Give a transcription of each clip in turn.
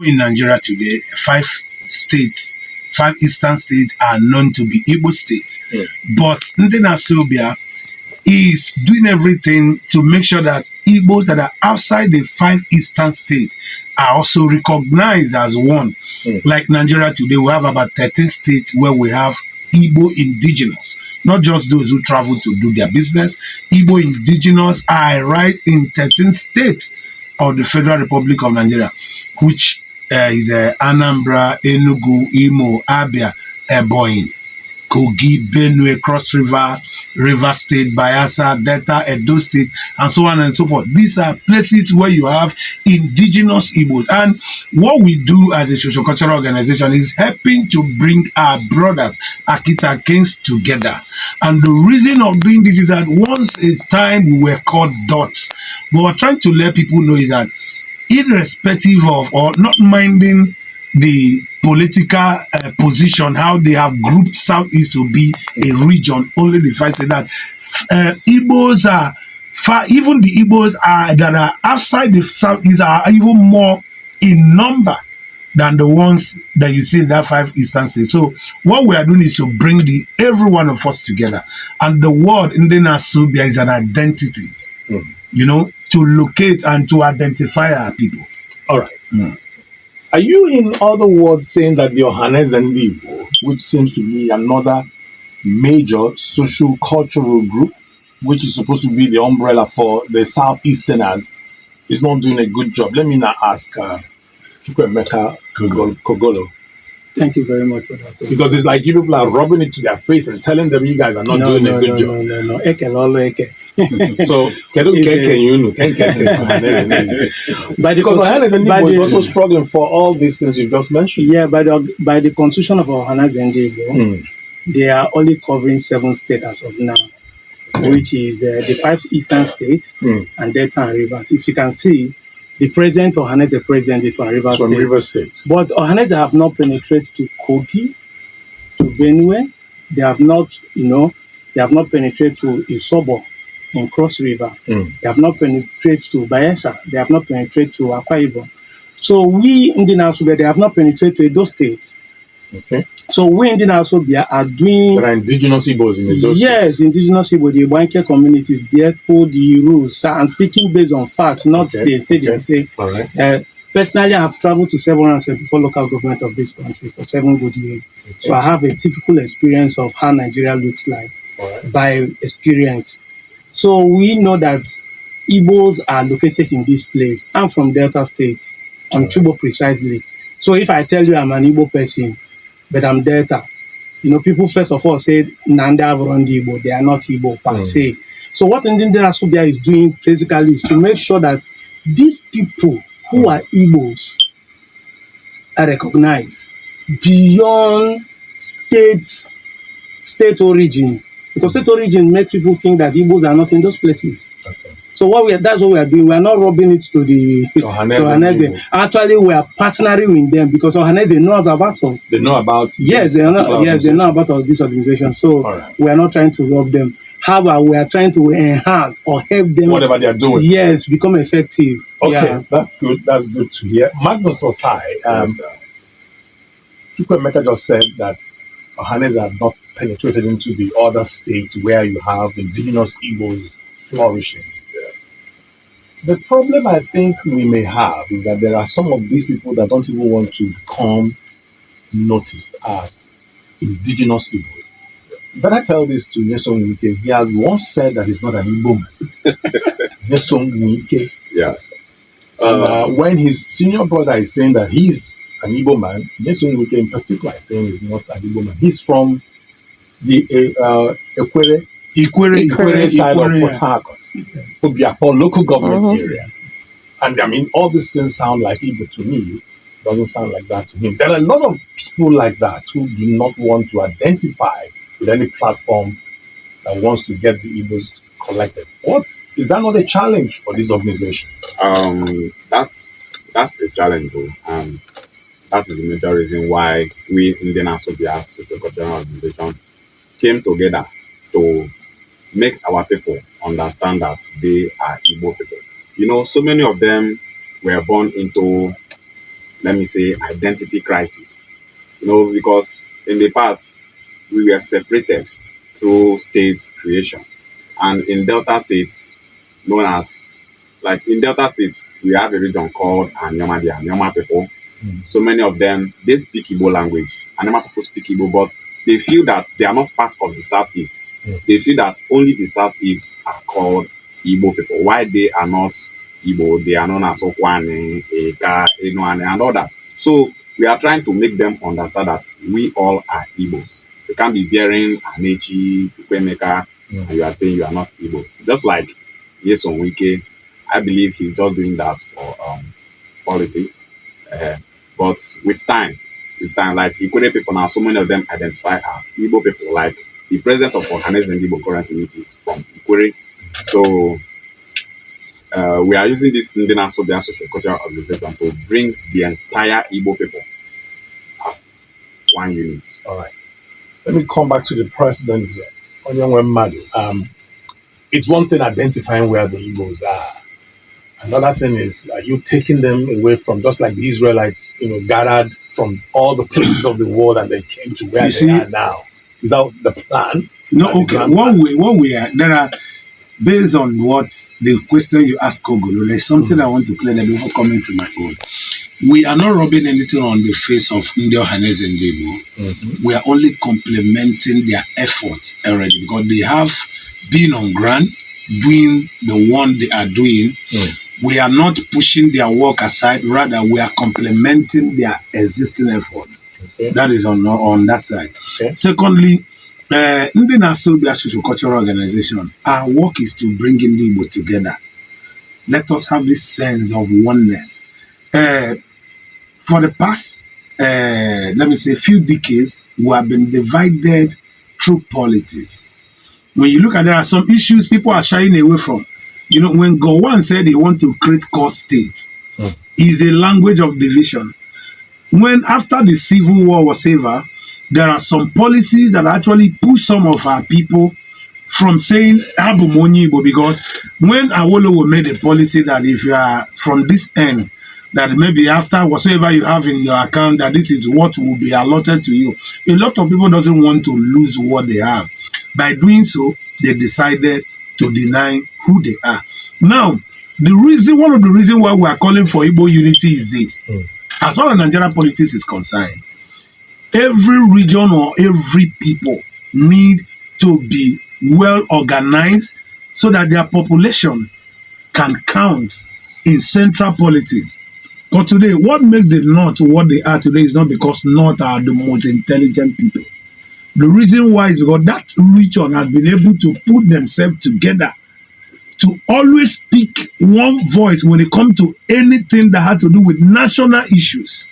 In Nigeria today, states, five eastern states are known to be Igbo states. But Ndenasobia is doing everything to make sure that Igbos that are outside the five eastern states are also recognized as one. Like Nigeria today, we have about 13 states where we have Igbo indigenous, not just those who travel to do their business. Igbo indigenous are right in 13 states of the Federal Republic of Nigeria, which is Anambra, Enugu, Imo, Abia, Ebonyi, Kogi, Benue, Cross River, River State, Bayelsa, Delta, Edo State, and so on and so forth. These are places where you have indigenous Igbos. And what we do as a socio-cultural organization is helping to bring our brothers, Akita Kings, together. And the reason of doing this is that once a time we were called dots. What we're trying to let people know is that irrespective of or not minding the political position, how they have grouped Southeast to be a region, only the fact that Igbos are far, even the Igbos are that are outside the Southeast are even more in number than the ones that you see in that five eastern states. So what we are doing is to bring every one of us together. And the word Ndenasobia is an identity, you know, to locate and to identify our people. All right. Are you, in other words, saying that the Ohanese and Igbo, which seems to be another major social-cultural group, which is supposed to be the umbrella for the Southeasterners, is not doing a good job? Let me now ask Chukwemeka Kogolo. Thank you very much for that. Because it's like you people are rubbing it to their face and telling them you guys are not doing a good job. No. Eke lolo eke. So, because Ohanese and Igbo is also struggling for all these things you just mentioned. Yeah, by the constitution of Ohanese and Igbo, they are only covering 7 states as of now, which is the 5 eastern states and Delta and Rivers. If you can see, the president Ohanese president is from River State. But Ohanese have not penetrated to Kogi, to Benue. They have not, penetrated to Isobo in Cross River. They have not penetrated to Bayelsa. They have not penetrated to Akwa Ibom. So we in the Nasobia, they have not penetrated to those states. Okay. So we in the Nasobia are doing... There are indigenous Igbos in those Yes, states. indigenous Igbo, the Wanke communities, the Echo, the rules. I'm speaking based on facts, not they say. All right. Personally, I have traveled to 774 local government of this country for 7 good years. Okay. So I have a typical experience of how Nigeria looks like by experience. So we know that Igbos are located in this place. I'm from Delta State, I'm Chibo precisely. So if I tell you I'm an Igbo person, but I'm Delta, people first of all say Nanda Burundi Igbo, they are not Igbo per se. So what Ndenasobia is doing physically is to make sure that these people who are Igbos are recognized beyond state origin. Because state origin makes people think that Igbos are not in those places. Okay. So that's what we are doing. We are not rubbing it to the Ohanese. Actually, we are partnering with them because Ohanese knows about us. They know about they know about this organization. So we are not trying to rub them. However, we are trying to enhance or help them. Whatever they are doing. Yes, become effective. Okay, that's good. That's good to hear. Magnus Osai, Chukwemeka just said that Ohanese have not penetrated into the other states where you have indigenous Igbos flourishing. The problem I think we may have is that there are some of these people that don't even want to become noticed as indigenous Igbo. Better tell this to Nyesom Wike. He has once said that he's not an Igbo man. Nyesom Wike. Yeah. When his senior brother is saying that he's an Igbo man, Nyesom Wike in particular is saying he's not an Igbo man. He's from the Ikwere side of Port Harcourt. Obiakpon local government area. And I mean, all these things sound like Igbo to me. It doesn't sound like that to him. There are a lot of people like that who do not want to identify with any platform that wants to get the Igbos collected. Is that not a challenge for this organization? That's a challenge, though. And that is the major reason why we in the Nasobia Socio-cultural organization came together to make our people understand that they are Igbo people. So many of them were born into let me say, identity crisis. You know, because in the past, we were separated through state creation. And in Delta states, known as, like in Delta states, we have a region called Anioma, the Anioma people. So many of them, they speak Igbo language. Anioma people speak Igbo, but they feel that they are not part of the Southeast. They feel that only the Southeast are called Igbo people. Why they are not Igbo, they are known as Okwane, Eka, Enoane, and all that. So we are trying to make them understand that we all are Igbos. You can't be bearing Anechi, Chukwemeka, and you are saying you are not Igbo. Just like Yeson Wike, I believe he's just doing that for politics. But with time, like Ikwere people now, so many of them identify as Igbo people. Like the president of Organizing Igbo currently is from Ikwere. So we are using this Indiana-Sobian Socio-cultural organization to bring the entire Igbo people as one unit. All right. Let me come back to the president, Onyenwe Madu. It's one thing identifying where the Igbos are. Another thing is, are you taking them away from, just like the Israelites, gathered from all the places of the world and they came to where they are now? Is that the plan? No, okay. What we are, there are, based on what the question you asked Kogolo, there's something I want to clear that before coming to my own. We are not rubbing anything on the face of Ndio Hanes and Igbo. We are only complementing their efforts already because they have been on ground doing the one they are doing. We are not pushing their work aside, rather we are complementing their existing efforts. That is on that side. Secondly, Indiana Socio-cultural organization, our work is to bring in the Igbo together. Let us have this sense of oneness. For the past, let me say, few decades, we have been divided through politics. When you look at, there are some issues people are shying away from. When Gowon said they want to create core states, is a language of division. When after the Civil War was over, there are some policies that actually push some of our people from saying Abu Monibo, because when Awolowo made a policy that if you are from this end, that maybe after whatever you have in your account, that this is what will be allotted to you. A lot of people doesn't want to lose what they have. By doing so, they decided to deny who they are. Now, one of the reasons why we are calling for Igbo unity is this. As far as Nigerian politics is concerned, every region or every people need to be well organized so that their population can count in central politics. But today, what makes the North what they are today is not because North are the most intelligent people. The reason why is because that region has been able to put themselves together to always speak one voice when it comes to anything that has to do with national issues.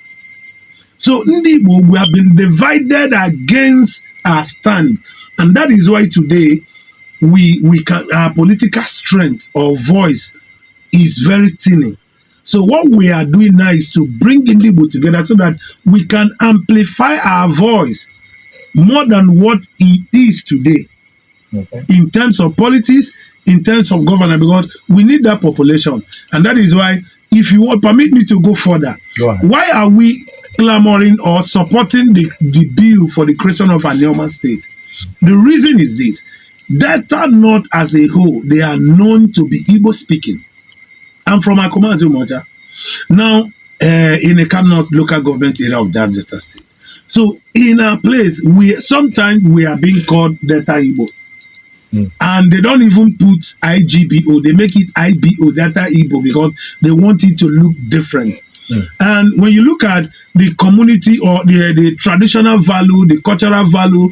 So Igbo, we have been divided against our stand, and that is why today our political strength or voice is very tiny. So what we are doing now is to bring Igbo together so that we can amplify our voice more than what it is today, in terms of politics, in terms of governance, because we need that population. And that is why, if you will permit me to go further, why are we clamoring or supporting the bill for the creation of an Anioma state? The reason is this: Delta North as a whole, they are known to be Igbo speaking. I'm from Akoma Moja. Now, in a Camp North local government area of Diaspora state. So in our place, sometimes we are being called Delta Igbo. And they don't even put IGBO, they make it IBO, Delta Igbo, because they want it to look different. And when you look at the community or the traditional value, the cultural value,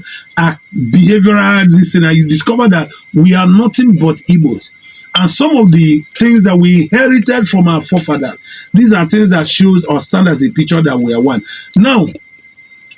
behavioral listening, you discover that we are nothing but Igbos. And some of the things that we inherited from our forefathers, these are things that shows or stand as a picture that we are one. Now,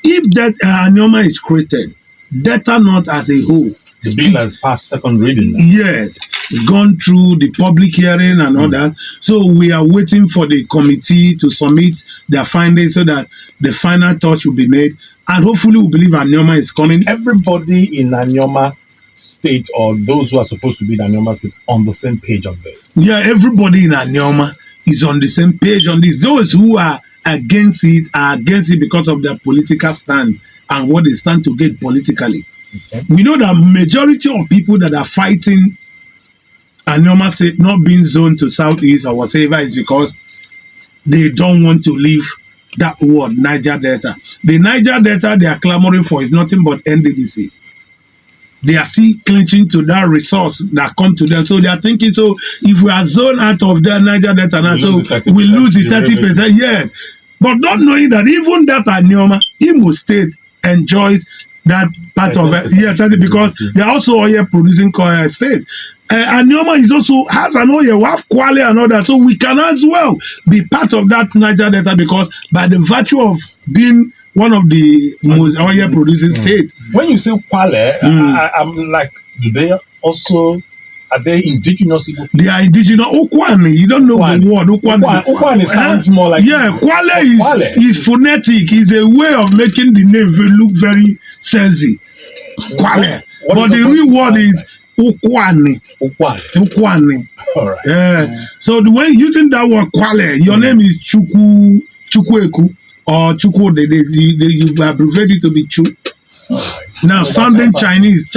if that Anioma is created, Delta North as a whole, the bill has passed second reading. Yes, it's gone through the public hearing and all that. So we are waiting for the committee to submit their findings so that the final touch will be made. And hopefully we believe Anioma is coming. Is everybody in Anioma state, or those who are supposed to be in Anioma state, on the same page on this? Yeah, everybody in Anioma is on the same page on this. Those who are against it are against it because of their political stand and what they stand to get politically. Okay. We know that majority of people that are fighting Anioma State not being zoned to Southeast or whatever is because they don't want to leave that word, Niger Delta. The Niger Delta they are clamoring for is nothing but NDDC. They are still clinching to that resource that come to them. So they are thinking, so if we are zoned out of the Niger Delta now, so we lose the 30%. Yes. But not knowing that even that Anioma, Imo State enjoys that part of it. Yeah, 30 because they are also oil producing state. Anioma is also has an oil, we have Kwale and all that. So we can as well be part of that Niger Delta because by the virtue of being one of the most oil producing states. When you say Kwale, I'm like, are they indigenous Igbo? They are indigenous. Okwani, you don't know Okwani. the word. Okwani sounds more like Kwale is phonetic. Is a way of making the name look very sexy. Kwale. But the real word is Okwani. Okwani. All right. Yeah. So when using that word Kwale, your name is Chukweku or Chukwu. You abbreviate it to be Chu. Right. Now sounding Chinese.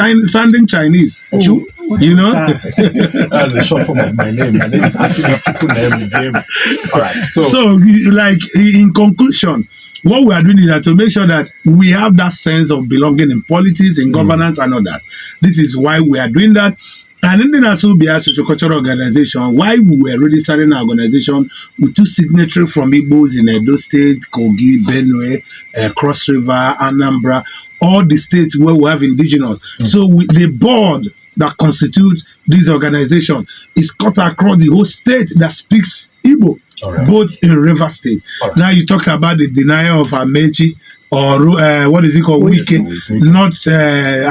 Chu. You know, that's a short form of my name. My name is actually Chukwuneme. All right. So, like in conclusion, what we are doing is to make sure that we have that sense of belonging in politics, in governance, and all that. This is why we are doing that. And in the National Socio-cultural organization, why we were already starting our organization, we took signatory from Igbos in Edo State, Kogi, Benue, Cross River, Anambra, all the states where we have indigenous. So the board that constitutes this organization is cut across the whole state that speaks Igbo, both in River State. Now you talk about the denial of Amechi or what is it called, Wike, not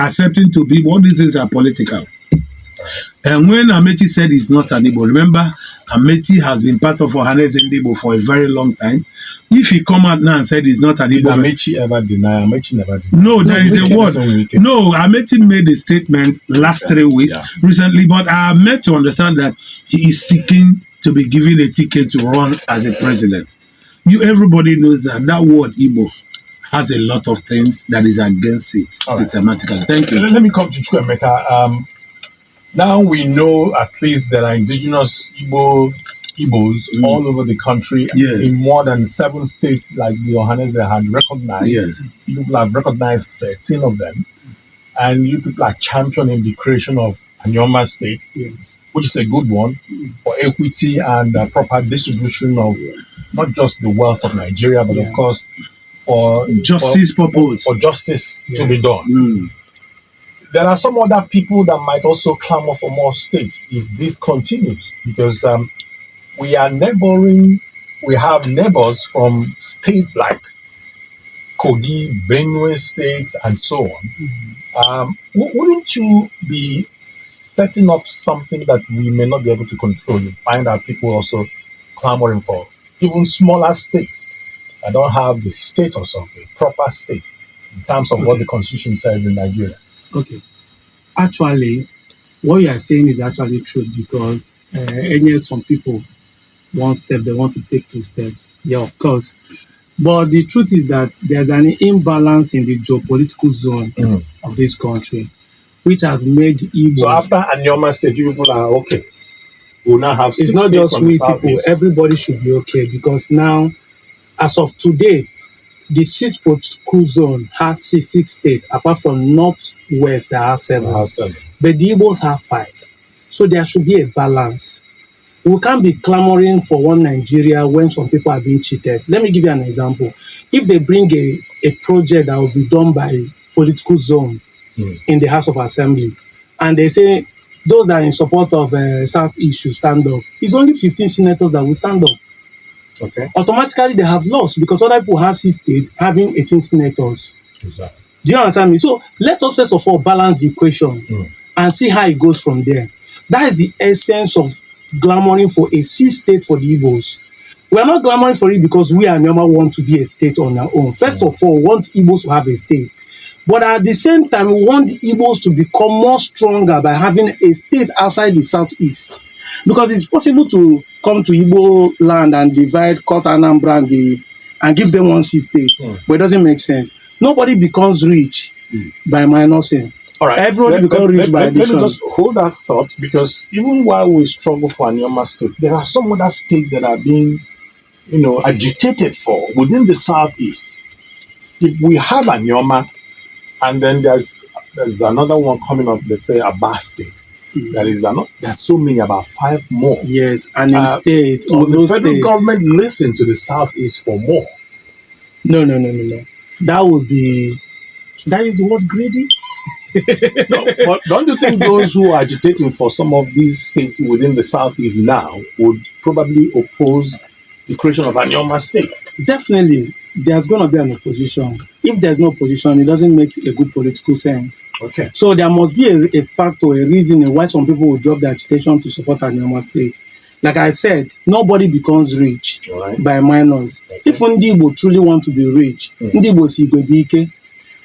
accepting to be, all these things are political. And when Amechi said he's not an Igbo, remember, Amechi has been part of Ohanes and Igbo for a very long time. If he come out now and said he's not an Igbo... Did Amechi ever deny? Amechi never denied. No, there is a word. No, Amechi made a statement last 3 weeks recently, but I am meant to understand that he is seeking to be given a ticket to run as a president. Everybody knows that word Igbo has a lot of things that is against it systematically. Thank you. Let me come to Chukwemeka. Now we know at least there are indigenous Igbos all over the country in more than 7 states, like the Ohanese had recognized. Yes. You people have recognized 13 of them. And you people are championing the creation of Anioma State, which is a good one for equity and proper distribution of not just the wealth of Nigeria, but of course for justice purpose. For justice to be done. There are some other people that might also clamor for more states if this continues, because we are neighboring, we have neighbors from states like Kogi, Benue states, and so on. Wouldn't you be setting up something that we may not be able to control? You find that people also clamoring for even smaller states that don't have the status of a proper state in terms of what the Constitution says in Nigeria. Okay. Actually, what you are saying is actually true, because some people, one step, they want to take 2 steps. Yeah, of course. But the truth is that there's an imbalance in the geopolitical zone of this country, which has made Igbo. So after Anioma State, you people are okay. We'll now have 6 it's not just we people, Southeast. everybody should be okay, because now, as of today, the 6th political zone has 6 states, apart from Northwest that has 7. But the Igbos have 5. So there should be a balance. We can't be clamoring for one Nigeria when some people are being cheated. Let me give you an example. If they bring a project that will be done by political zone in the House of Assembly, and they say those that are in support of Southeast should stand up, it's only 15 senators that will stand up. Okay. Automatically they have lost, because other people have 6 states having 18 senators. Exactly. Do you understand me? So let us first of all balance the equation and see how it goes from there. That is the essence of clamoring for a 6 state for the Igbos. We are not clamoring for it because we and Anioma want to be a state on our own. First of all, we want Igbos to have a state. But at the same time, we want the Igbos to become more stronger by having a state outside the Southeast. Because it's possible to come to Igbo land and divide, cut Anambra and the and give them one state, but it doesn't make sense. Nobody becomes rich by minusing. All right. Everybody becomes rich by addition. Let me just hold that thought, because even while we struggle for Anioma State, there are some other states that are being, agitated for within the southeast. If we have Anioma, and then there's another one coming up, let's say Aba State. There's so many, about 5 more. Yes, and in state, the federal government listen to the southeast for more. No. That would be. Should I use the word greedy? No, but don't you think those who are agitating for some of these states within the southeast now would probably oppose the creation of Anioma State? Definitely, there's going to be an opposition. If there's no opposition, it doesn't make a good political sense. Okay. So there must be a factor, a reason why some people will drop their agitation to support Anioma State. Like I said, nobody becomes rich by minors. Okay. If Ndi Igbo truly want to be rich, Ndi Igbo si Igbo Ike,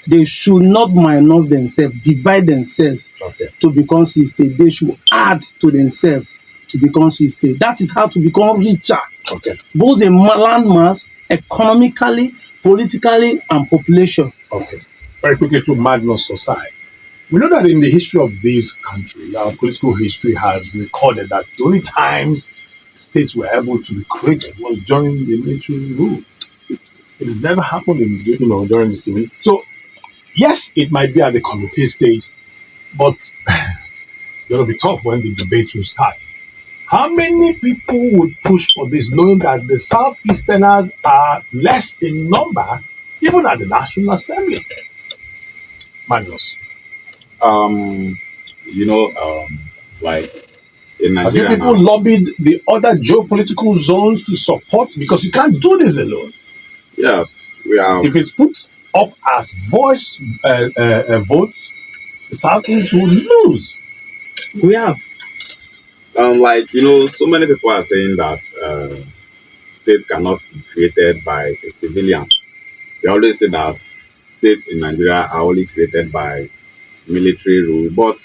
they should not minus themselves, divide themselves to become state. They should add to themselves to become state. That is how to become richer. Okay. Both in land mass, economically, politically, and population. Okay. Very quickly to Magnus Society. We know that in the history of this country, our political history has recorded that the only times states were able to be created was during the military rule. It has never happened during the civil. So, yes, it might be at the committee stage, but it's going to be tough when the debates will start. How many people would push for this, knowing that the Southeasterners are less in number, even at the National Assembly? Magnus. Like in Nigeria, have you people lobbied the other geopolitical zones to support? Because you can't do this alone. Yes, we have. If it's put up as voice votes, the Southeast will lose. We have. So many people are saying that states cannot be created by a civilian. They always say that states in Nigeria are only created by military rule, but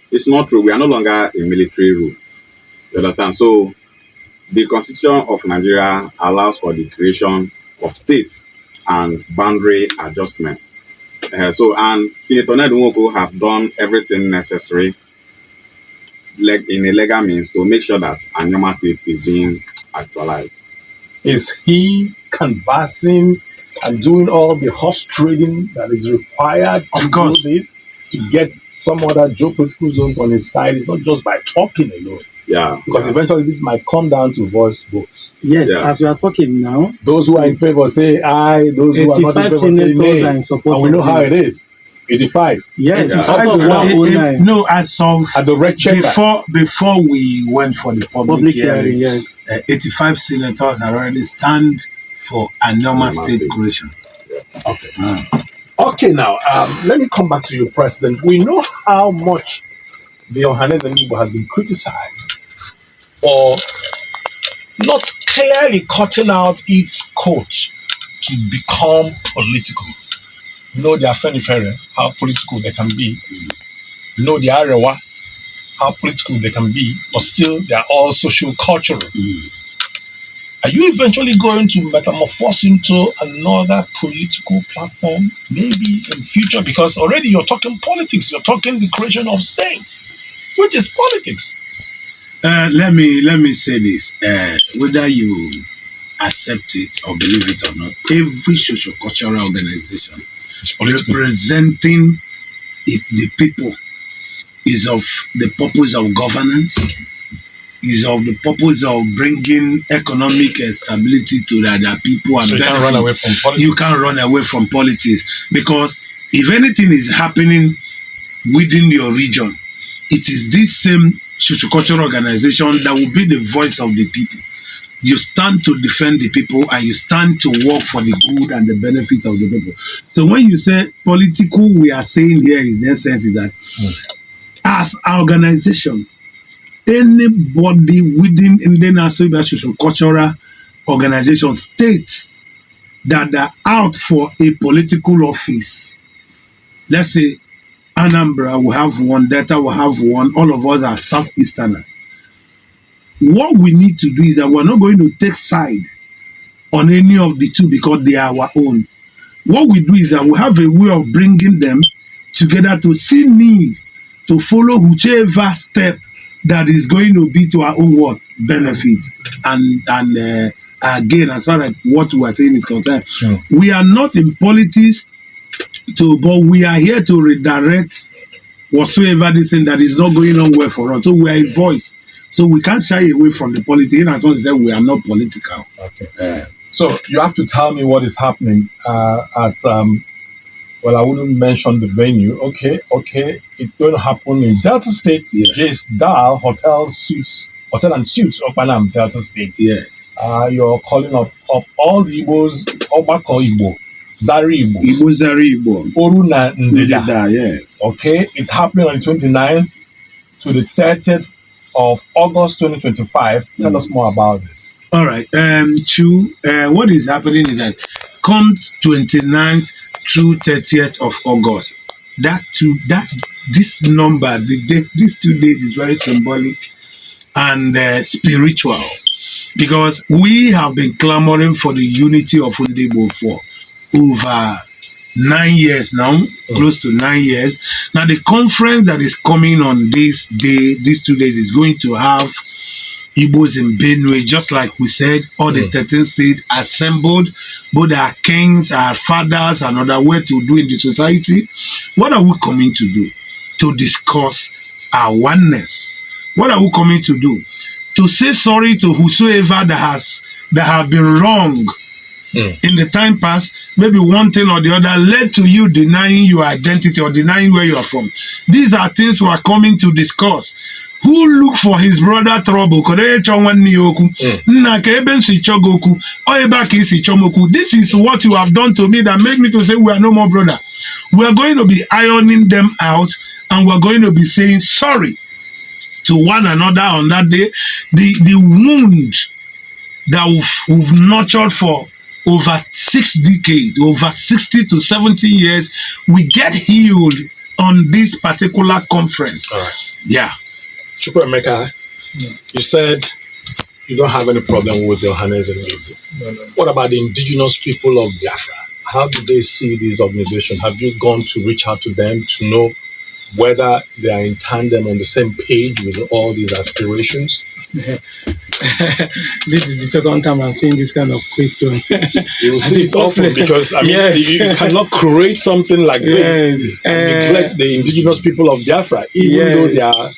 it's not true. We are no longer in military rule. You understand? So the Constitution of Nigeria allows for the creation of states and boundary adjustments. And Senator Ned Nwoko have done everything necessary in a legal means to make sure that Anioma State is being actualized. Is he canvassing and doing all the horse trading that is required to do this, to get some other geopolitical zones on his side? It's not just by talking alone. Yeah. Because eventually this might come down to voice votes. Yes, as we are talking now. Those who are in favor say aye, those who are not in favor say nay. Are in support, and we know how it is. 85. Yeah, 85. No, as of at the red chamber. Before we went for the public hearing, yes. 85 senators have already stand for Anioma State creation. Okay. Okay, now let me come back to you, President. We know how much the Ohanese and Igbo has been criticized for not clearly cutting out its coat to become political. You know the Afenifere, how political they can be. You know the Arewa, how political they can be, but still they are all socio-cultural. Are you eventually going to metamorphose into another political platform, maybe in future? Because already you're talking politics, you're talking the creation of states, which is politics. Let me say this: whether you accept it or believe it or not, every socio-cultural organization representing the people is of the purpose of governance, is of the purpose of bringing economic stability to the other people and so you benefit. Can't run away from politics. You can't run away from politics, because if anything is happening within your region, it is this same socio-cultural organization that will be the voice of the people. You stand to defend the people and you stand to work for the good and the benefit of the people. So when you say political, we are saying here in essence is that as an organization, anybody within Indian socio-cultural organization states that they're out for a political office. Let's say Anambra will have one, Delta will have one, all of us are Southeasterners. What we need to do is that we're not going to take side on any of the two because they are our own. What we do is that we have a way of bringing them together to see need to follow whichever step that is going to be to our own what benefit. And again, as far as what we are saying is concerned, we are not in politics but we are here to redirect whatsoever this thing that is not going on well for us. So we are a voice. So we can't shy away from the politics. In as much as we are not political. Okay. So you have to tell me what is happening at well, I wouldn't mention the venue. Okay. It's going to happen in Delta State, Jace Dal Hotel and Suites, Opanam, Delta State. Yes. You're calling up all the Igbos, Obako Igbo, Zari Igbo. Igbo Zari Igbo. Oruna Ndida. Yes. Okay. It's happening on the 29th to the 30th of August 2025. Tell us more about this. All right. What is happening is that come 29th through 30th of August, this number, these 2 days is very symbolic and spiritual, because we have been clamoring for the unity of Ndebo for over 9 years now, close to 9 years. Now the conference that is coming on this day, these 2 days, is going to have Igbos in Benue, just like we said, all the 13 states assembled, both our kings, our fathers, and other way to do in the society. What are we coming to do? To discuss our oneness. What are we coming to do? To say sorry to whosoever that have been wrong in the time past, maybe one thing or the other led to you denying your identity or denying where you are from. These are things we are coming to discuss. Who look for his brother trouble? This is what you have done to me that made me to say we are no more brother. We are going to be ironing them out, and we're going to be saying sorry to one another on that day. The wound that we've nurtured for over 6 decades, over 60 to 70 years, we get healed on this particular conference. All right. Yeah. Chukwuemeka, you said you don't have any problem with your Hanes and Igbo. No. What about the indigenous people of Biafra? How do they see this organization? Have you gone to reach out to them to know whether they are in tandem on the same page with all these aspirations? This is the second time I'm seeing this kind of question. You will see it often because yes. you cannot create something like this and neglect the indigenous people of Biafra, even though they are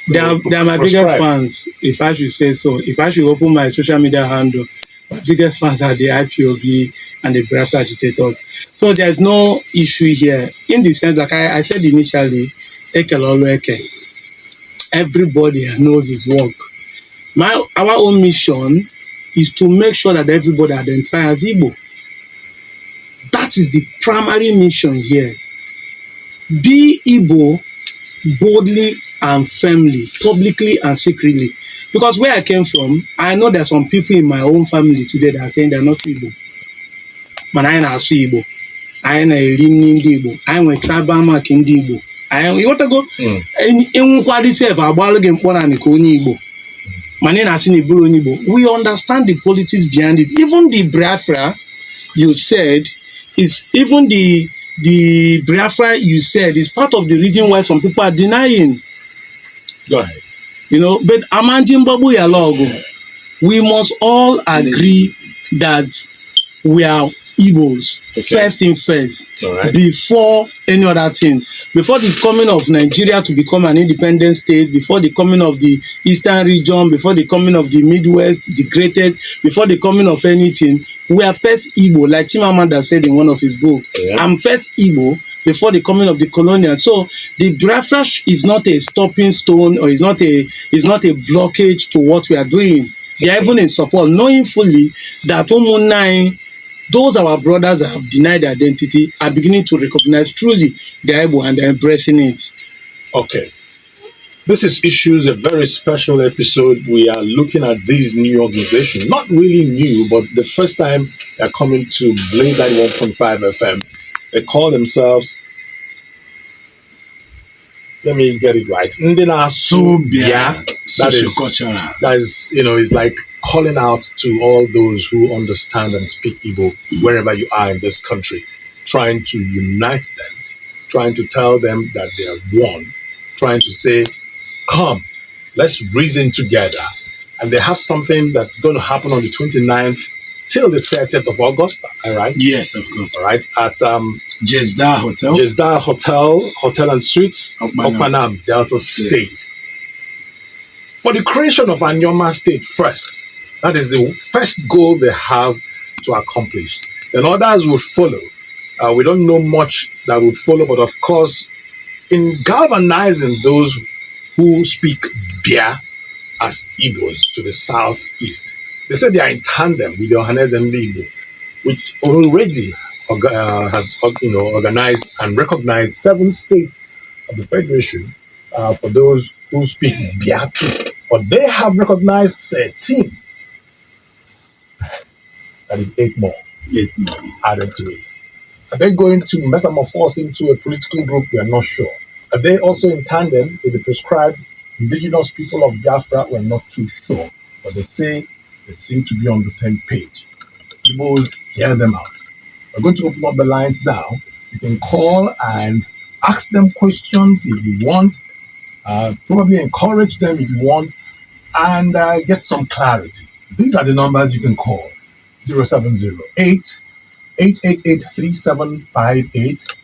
they are my biggest fans, if I should say so. If I should open my social media handle, my biggest fans are the IPOB and the Biafra agitators. So there's no issue here in the sense, like I said initially, everybody knows his work. Our own mission is to make sure that everybody identifies as Igbo. That is the primary mission here. Be Igbo boldly and firmly, publicly and secretly. Because where I came from, I know there are some people in my own family today that are saying they're not Igbo. But I know Igbo. I know Igbo. I know tribal mark in Igbo. You want to go? We understand the politics behind it. Even the Biafra you said is is part of the reason why some people are denying. Go ahead. But Amanjin Babu Yalogo, we must all agree that we are Igbos, first thing first, before any other thing. Before the coming of Nigeria to become an independent state, before the coming of the Eastern region, before the coming of the Midwest, degraded, before the coming of anything, we are first Igbo, like Chimamanda said in one of his books. Yeah. I'm first Igbo before the coming of the colonial. So the Biafra is not a stopping stone, or is not a blockage to what we are doing. They are even in support, knowing fully that those our brothers that have denied their identity are beginning to recognize truly their Igbo and they're embracing it. Okay. This is Issues, a very special episode. We are looking at these new organizations. Not really new, but the first time they're coming to Blade 91.5 FM. They call themselves let me get it right. Sobia, that socio-cultural. is, is like calling out to all those who understand and speak Igbo wherever you are in this country, trying to unite them, trying to tell them that they are one, trying to say, come, let's reason together. And they have something that's going to happen on the 29th till the 30th of August, all right? Yes, of course. All right, at Jesda Hotel. Jesda Hotel and Suites, Okpanam, Delta State. For the creation of Anioma State first, that is the first goal they have to accomplish. Then others will follow. We don't know much that would follow, but of course, in galvanizing those who speak Bia as Igbos to the southeast, they said they are in tandem with the Ohanes and Igbo, which already has organized and recognized 7 states of the Federation for those who speak Bia. But they have recognized 13. That is 8 more. 8 more added to it. Are they going to metamorphose into a political group? We are not sure. Are they also in tandem with the prescribed indigenous people of Biafra? We're not too sure. But they say they seem to be on the same page. Igbos, hear them out. We're going to open up the lines now. You can call and ask them questions if you want. Probably encourage them if you want. And get some clarity. These are the numbers you can call. 0708 888-3758,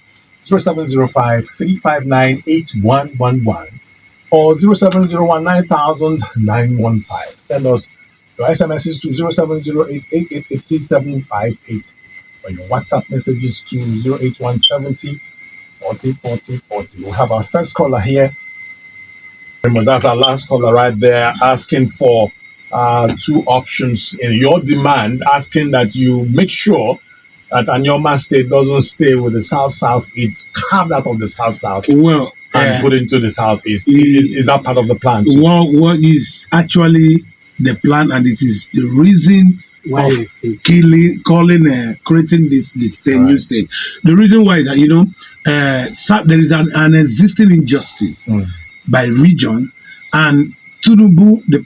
0705-359-8111, or 0701-9000-915. Send us your SMSs to 0708-888-3758, or your WhatsApp messages to 08170-404040. We'll have our first caller here. That's our last caller right there, asking for 2 options in your demand, asking that you make sure that Anioma State doesn't stay with the South-South. It's carved out of the South-South and put into the Southeast. Is that part of the plan too? What is actually the plan, and it is the reason why creating this new state. The reason why is that, there is an existing injustice by region, and Tinubu, the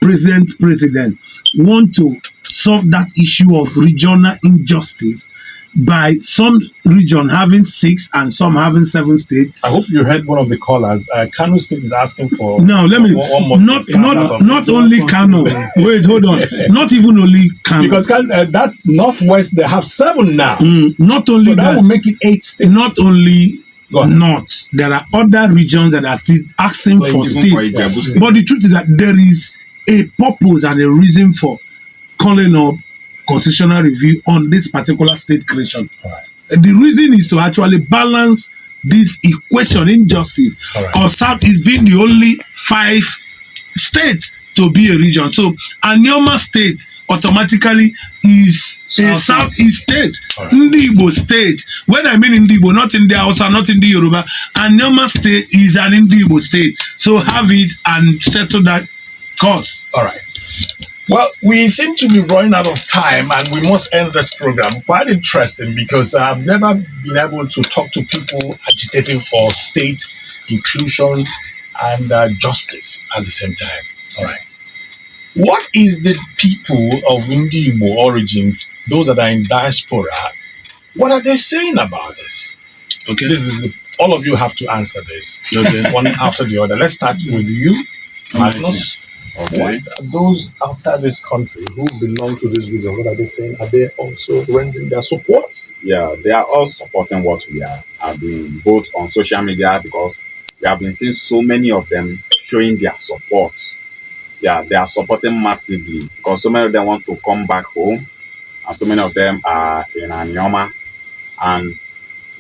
present president, want to solve that issue of regional injustice by some region having 6 and some having 7 states. I hope you heard one of the callers. Kano State is asking for. No, let me not only Kano. Wait, hold on. Not even only Kano. Because that's Northwest. They have 7 now. Not only that will make it 8 states. Not only. Not. There are other regions that are still asking for states. But the truth is that there is a purpose and a reason for calling up constitutional review on this particular state creation. The reason is to actually balance this equation injustice of South is being the only 5 states to be a region. So Anioma State automatically is a Southeast state, Igbo state. When I mean Igbo, not in the Hausa, not in the Yoruba, Anioma State is an Igbo state. So have it and settle that cause. All right. Well, we seem to be running out of time, and we must end this program. Quite interesting, because I've never been able to talk to people agitating for state inclusion and justice at the same time. All right. What is the people of Igbo origins, those that are in diaspora, what are they saying about this? Okay, this is all of you have to answer this, one after the other. Let's start with you, Magnus. Okay. Those outside this country who belong to this region, what are they saying? Are they also rendering their support? Yeah, they are all supporting what we are doing, both on social media, because we have been seeing so many of them showing their support. Yeah, they are supporting massively, because so many of them want to come back home, and so many of them are in Anioma. And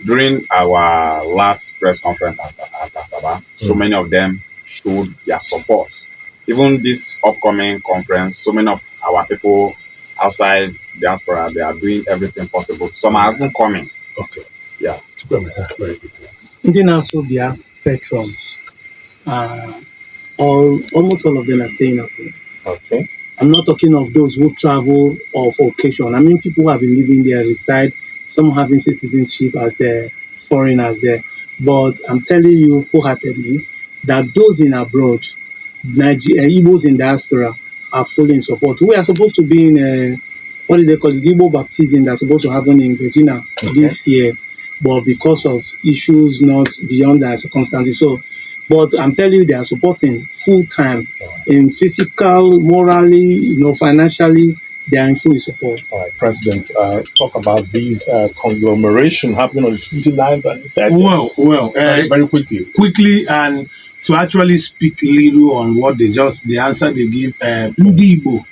during our last press conference at Asaba, so many of them showed their support. Even this upcoming conference, so many of our people outside diaspora, they are doing everything possible. Some are even coming. Okay. Yeah. Very quickly. Indian patrons, almost all of them are staying up here. Okay. I'm not talking of those who travel or for occasion. I mean, people who have been living there, reside, some having citizenship as foreigners there. But I'm telling you wholeheartedly that those in abroad, Igbos in diaspora, are fully in support. We are supposed to be in what do they call it? Igbo baptism that's supposed to happen in Virginia this year, but because of issues not beyond our circumstances. So, but I'm telling you, they are supporting full time in physical, morally, financially. They are in full support. All right, President, talk about these conglomeration happening on the 29th and 30th. Well, very quickly. Quickly, and to actually speak little on what the answer they give, Ndi Igbo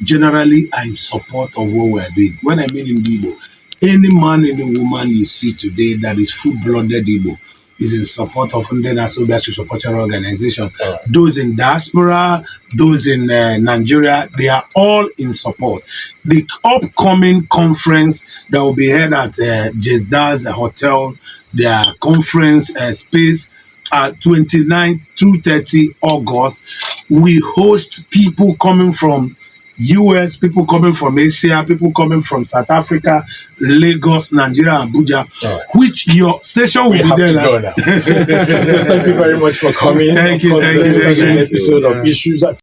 generally are in support of what we are doing. When I mean Ndi Igbo, any man, any woman you see today that is full-blooded Igbo is in support of Indigenous Socio-cultural organization. Right. Those in diaspora, those in Nigeria, they are all in support. The upcoming conference that will be held at Jesda's Hotel, their conference space at 29 through 30 August, we host people coming from US, people coming from Asia, people coming from South Africa, Lagos, Nigeria, Abuja, which your station will be have there. To go now. So thank you very much for coming. Thank you. Episode of Issues